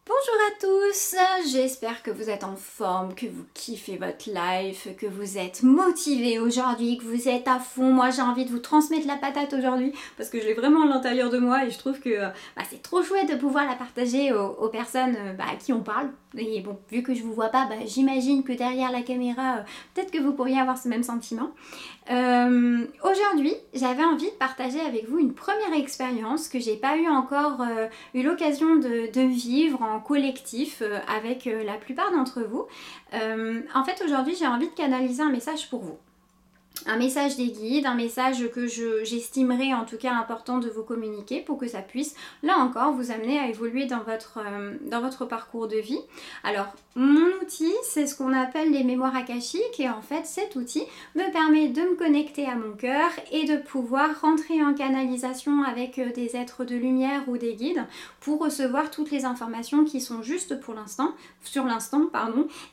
Bonjour à tous, j'espère que vous êtes en forme, que vous kiffez votre life, que vous êtes motivés aujourd'hui, que vous êtes à fond. Moi j'ai envie de vous transmettre la patate aujourd'hui parce que je l'ai vraiment à l'intérieur de moi et je trouve que c'est trop chouette de pouvoir la partager aux personnes à qui on parle. Et bon, vu que je vous vois pas, j'imagine que derrière la caméra, peut-être que vous pourriez avoir ce même sentiment. Aujourd'hui, j'avais envie de partager avec vous une première expérience que j'ai pas eu l'occasion de vivre en collectif avec la plupart d'entre vous. En fait, aujourd'hui, j'ai envie de canaliser un message pour vous. Un message des guides, un message que j'estimerais en tout cas important de vous communiquer pour que ça puisse, là encore, vous amener à évoluer dans votre parcours de vie. Alors, mon outil, c'est ce qu'on appelle les mémoires akashiques et en fait, cet outil me permet de me connecter à mon cœur et de pouvoir rentrer en canalisation avec des êtres de lumière ou des guides pour recevoir toutes les informations qui sont justes pour l'instant,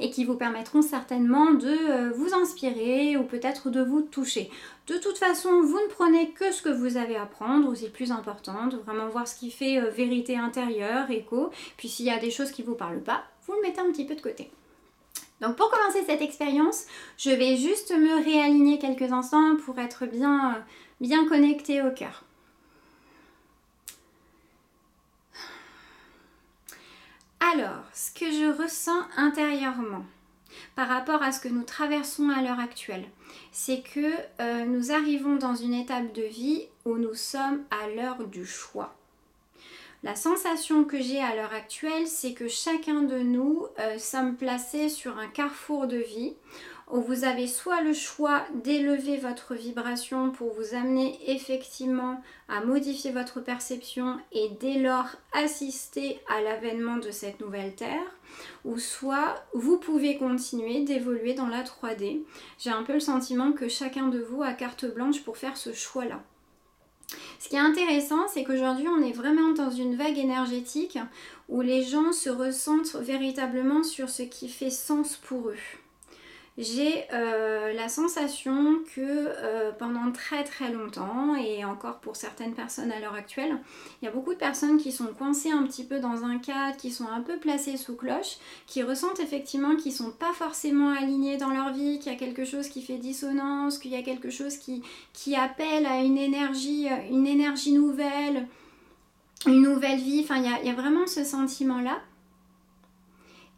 et qui vous permettront certainement de vous inspirer ou peut-être de vous toucher. De toute façon, vous ne prenez que ce que vous avez à prendre, c'est plus important de vraiment voir ce qui fait vérité intérieure, écho, puis s'il y a des choses qui ne vous parlent pas, vous le mettez un petit peu de côté. Donc pour commencer cette expérience, je vais juste me réaligner quelques instants pour être bien connectée au cœur. Alors, ce que je ressens intérieurement par rapport à ce que nous traversons à l'heure actuelle, c'est que nous arrivons dans une étape de vie où nous sommes à l'heure du choix. La sensation que j'ai à l'heure actuelle, c'est que chacun de nous sommes placés sur un carrefour de vie où vous avez soit le choix d'élever votre vibration pour vous amener effectivement à modifier votre perception et dès lors assister à l'avènement de cette nouvelle terre, ou soit vous pouvez continuer d'évoluer dans la 3D. J'ai un peu le sentiment que chacun de vous a carte blanche pour faire ce choix-là. Ce qui est intéressant, c'est qu'aujourd'hui, on est vraiment dans une vague énergétique où les gens se recentrent véritablement sur ce qui fait sens pour eux. J'ai la sensation que pendant très très longtemps, et encore pour certaines personnes à l'heure actuelle, il y a beaucoup de personnes qui sont coincées un petit peu dans un cadre, qui sont un peu placées sous cloche, qui ressentent effectivement qu'ils ne sont pas forcément alignés dans leur vie, qu'il y a quelque chose qui fait dissonance, qu'il y a quelque chose qui appelle à une énergie nouvelle, une nouvelle vie, enfin il y a vraiment ce sentiment-là.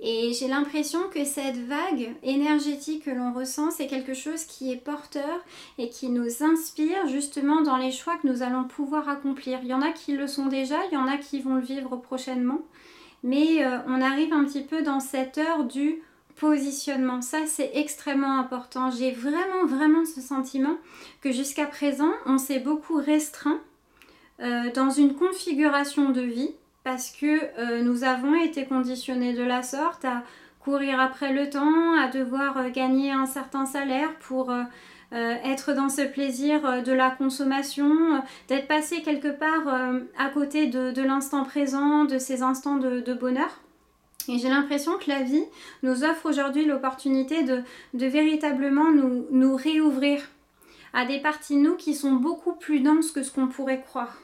Et j'ai l'impression que cette vague énergétique que l'on ressent, c'est quelque chose qui est porteur et qui nous inspire justement dans les choix que nous allons pouvoir accomplir. Il y en a qui le sont déjà, il y en a qui vont le vivre prochainement. Mais on arrive un petit peu dans cette heure du positionnement. Ça, c'est extrêmement important. J'ai vraiment ce sentiment que jusqu'à présent, on s'est beaucoup restreint dans une configuration de vie, parce que nous avons été conditionnés de la sorte à courir après le temps, à devoir gagner un certain salaire pour être dans ce plaisir de la consommation, d'être passé quelque part à côté de l'instant présent, de ces instants de bonheur. Et j'ai l'impression que la vie nous offre aujourd'hui l'opportunité de véritablement nous réouvrir à des parties de nous qui sont beaucoup plus denses que ce qu'on pourrait croire.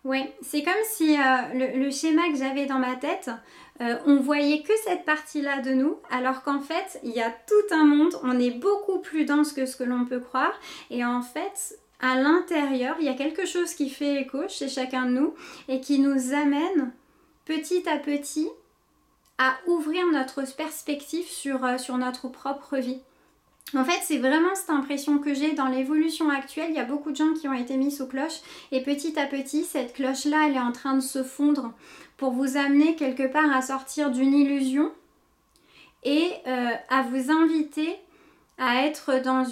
Ouais, c'est comme si le schéma que j'avais dans ma tête, on voyait que cette partie-là de nous, alors qu'en fait, il y a tout un monde, on est beaucoup plus dense que ce que l'on peut croire, et en fait, à l'intérieur, il y a quelque chose qui fait écho chez chacun de nous, et qui nous amène petit à petit à ouvrir notre perspective sur notre propre vie. En fait, c'est vraiment cette impression que j'ai dans l'évolution actuelle. Il y a beaucoup de gens qui ont été mis sous cloche et petit à petit, cette cloche-là, elle est en train de se fondre pour vous amener quelque part à sortir d'une illusion et à vous inviter à être dans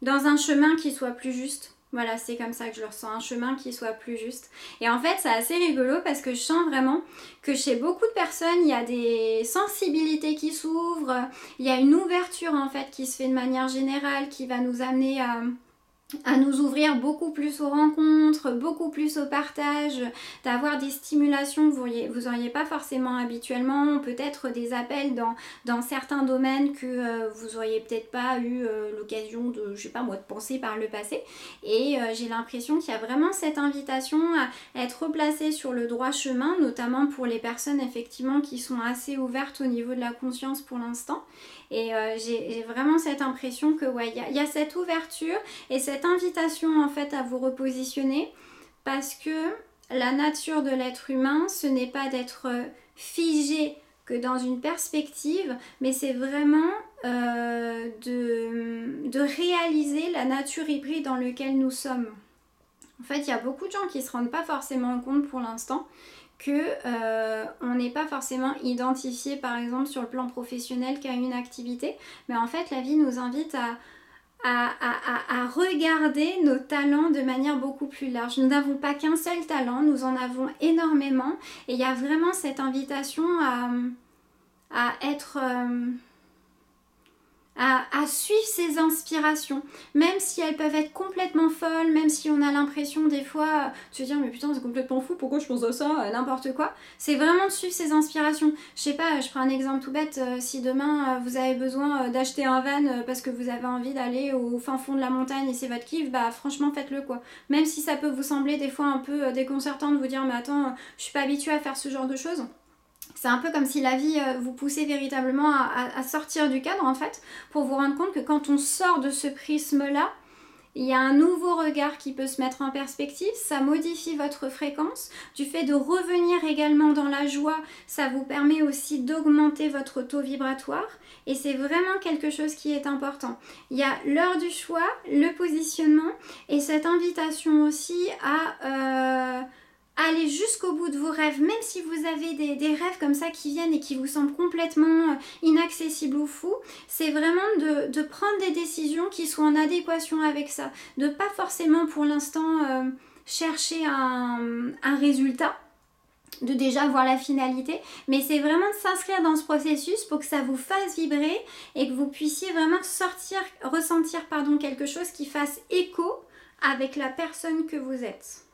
un chemin qui soit plus juste. Voilà, c'est comme ça que je le ressens, un chemin qui soit plus juste. Et en fait, c'est assez rigolo parce que je sens vraiment que chez beaucoup de personnes, il y a des sensibilités qui s'ouvrent, il y a une ouverture en fait qui se fait de manière générale qui va nous amener à nous ouvrir beaucoup plus aux rencontres, beaucoup plus au partage, d'avoir des stimulations que vous n'auriez pas forcément habituellement, peut-être des appels dans certains domaines que vous auriez peut-être pas eu l'occasion de, je sais pas moi, de penser par le passé. Et j'ai l'impression qu'il y a vraiment cette invitation à être replacée sur le droit chemin, notamment pour les personnes effectivement qui sont assez ouvertes au niveau de la conscience pour l'instant. Et j'ai vraiment cette impression que ouais, y a cette ouverture et cette invitation en fait à vous repositionner, parce que la nature de l'être humain, ce n'est pas d'être figé que dans une perspective, mais c'est vraiment de réaliser la nature hybride dans laquelle nous sommes. En fait, il y a beaucoup de gens qui ne se rendent pas forcément compte pour l'instant qu'on n'est pas forcément identifié par exemple sur le plan professionnel qu'à une activité, mais en fait la vie nous invite à regarder nos talents de manière beaucoup plus large. Nous n'avons pas qu'un seul talent, nous en avons énormément, et il y a vraiment cette invitation à être... à suivre ses inspirations, même si elles peuvent être complètement folles, même si on a l'impression des fois de se dire mais putain c'est complètement fou, pourquoi je pense à ça, n'importe quoi. C'est vraiment de suivre ses inspirations. Je sais pas, je prends un exemple tout bête, si demain vous avez besoin d'acheter un van parce que vous avez envie d'aller au fin fond de la montagne et c'est votre kiff, bah franchement faites-le quoi. Même si ça peut vous sembler des fois un peu déconcertant de vous dire mais attends, je suis pas habituée à faire ce genre de choses. C'est un peu comme si la vie vous poussait véritablement à sortir du cadre en fait, pour vous rendre compte que quand on sort de ce prisme-là, il y a un nouveau regard qui peut se mettre en perspective, ça modifie votre fréquence. Du fait de revenir également dans la joie, ça vous permet aussi d'augmenter votre taux vibratoire. Et c'est vraiment quelque chose qui est important. Il y a l'heure du choix, le positionnement et cette invitation aussi à... aller jusqu'au bout de vos rêves, même si vous avez des rêves comme ça qui viennent et qui vous semblent complètement inaccessibles ou fous, c'est vraiment de prendre des décisions qui soient en adéquation avec ça, de pas forcément pour l'instant chercher un résultat, de déjà voir la finalité, mais c'est vraiment de s'inscrire dans ce processus pour que ça vous fasse vibrer et que vous puissiez vraiment ressentir quelque chose qui fasse écho avec la personne que vous êtes.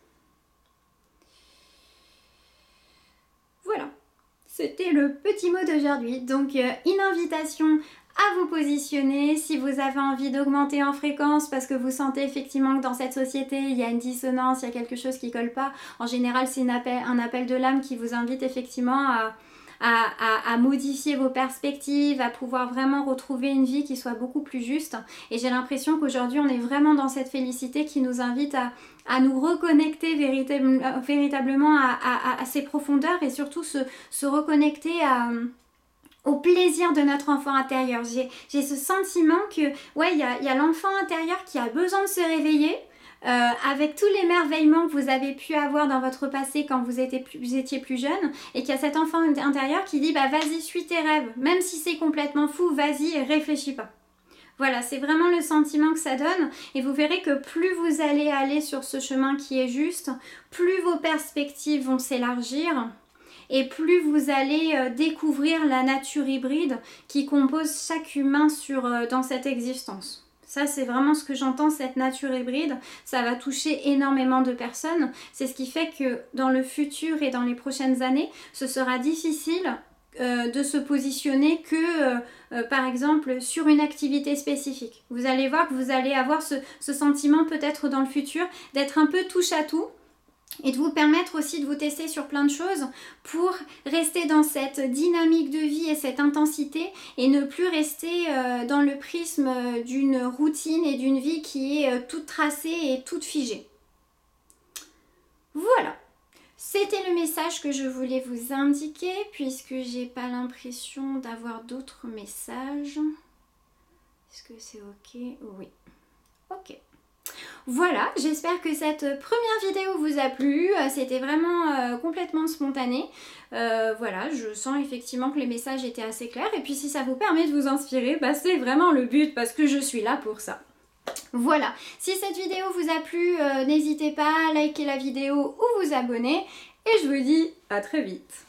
Voilà, c'était le petit mot d'aujourd'hui. Donc une invitation à vous positionner si vous avez envie d'augmenter en fréquence parce que vous sentez effectivement que dans cette société il y a une dissonance, il y a quelque chose qui colle pas. En général c'est un appel de l'âme qui vous invite effectivement à modifier vos perspectives, à pouvoir vraiment retrouver une vie qui soit beaucoup plus juste. Et j'ai l'impression qu'aujourd'hui on est vraiment dans cette félicité qui nous invite à nous reconnecter véritablement à ces profondeurs et surtout se reconnecter au plaisir de notre enfant intérieur. J'ai ce sentiment que ouais, il y a l'enfant intérieur qui a besoin de se réveiller. Avec tous les merveillements que vous avez pu avoir dans votre passé quand vous étiez plus jeune, et qu'il y a cet enfant intérieur qui dit bah vas-y, suis tes rêves, même si c'est complètement fou, vas-y et réfléchis pas. Voilà, c'est vraiment le sentiment que ça donne, et vous verrez que plus vous allez aller sur ce chemin qui est juste, plus vos perspectives vont s'élargir et plus vous allez découvrir la nature hybride qui compose chaque humain dans cette existence. Ça, c'est vraiment ce que j'entends, cette nature hybride. Ça va toucher énormément de personnes. C'est ce qui fait que dans le futur et dans les prochaines années, ce sera difficile de se positionner que, par exemple, sur une activité spécifique. Vous allez voir que vous allez avoir ce sentiment peut-être dans le futur d'être un peu touche à tout. Et de vous permettre aussi de vous tester sur plein de choses pour rester dans cette dynamique de vie et cette intensité et ne plus rester dans le prisme d'une routine et d'une vie qui est toute tracée et toute figée. Voilà, c'était le message que je voulais vous indiquer puisque j'ai pas l'impression d'avoir d'autres messages. Est-ce que c'est ok? Oui. Ok. Voilà, j'espère que cette première vidéo vous a plu, c'était vraiment complètement spontané. Voilà, je sens effectivement que les messages étaient assez clairs et puis si ça vous permet de vous inspirer, bah c'est vraiment le but parce que je suis là pour ça. Voilà, si cette vidéo vous a plu, n'hésitez pas à liker la vidéo ou vous abonner et je vous dis à très vite.